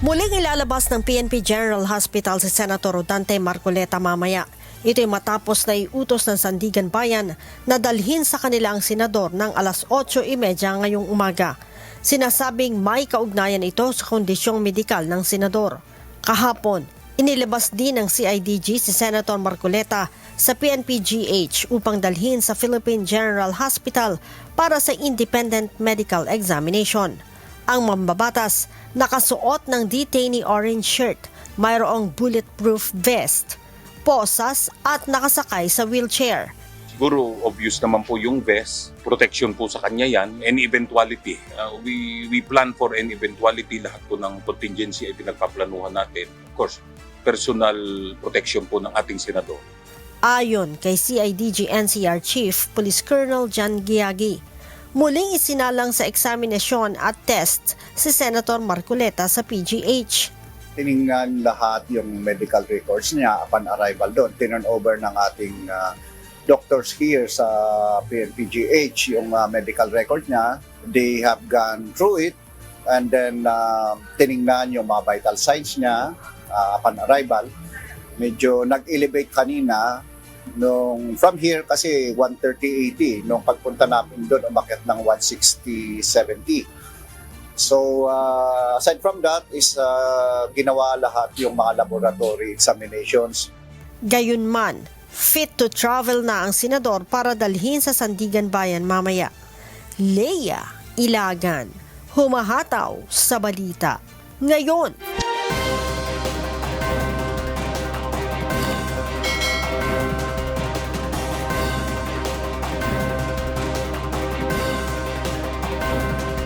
Muling ilalabas ng PNP General Hospital si Senator Rodante Marcoleta mamaya. Ito'y matapos na iutos ng Sandigan Bayan na dalhin sa kanila ang senador ng alas 8:30 ngayong umaga. Sinasabing may kaugnayan ito sa kondisyong medikal ng senador. Kahapon, inilabas din ng CIDG si Senator Marcoleta sa PNP-GH upang dalhin sa Philippine General Hospital para sa independent medical examination. Ang mambabatas, nakasuot ng detainee orange shirt, mayroong bulletproof vest, posas at nakasakay sa wheelchair. Siguro obvious naman po yung vest, protection po sa kanya yan, any eventuality. We plan for any eventuality, lahat po ng contingency ay pinagpaplanuhan natin. Of course, personal protection po ng ating senador. Ayon kay CIDG NCR Chief Police Colonel John Giagi, muling isinalang sa eksaminasyon at test si Senator Marcoleta sa PGH. Tiningnan lahat yung medical records niya upon arrival doon. Tinan over ng ating doctors here sa PNP-GH yung medical record niya. They have gone through it and then tiningnan yung mga vital signs niya upon arrival. Medyo nag-elevate kanina nung from here kasi 130-80. Nung pagpunta namin doon, umakyat ng 160-70. So, aside from that is ginawa lahat yung mga laboratory examinations. Gayunman, fit to travel na ang senador para dalhin sa Sandigan Bayan mamaya. Leia Ilagan, humahataw sa balita ngayon.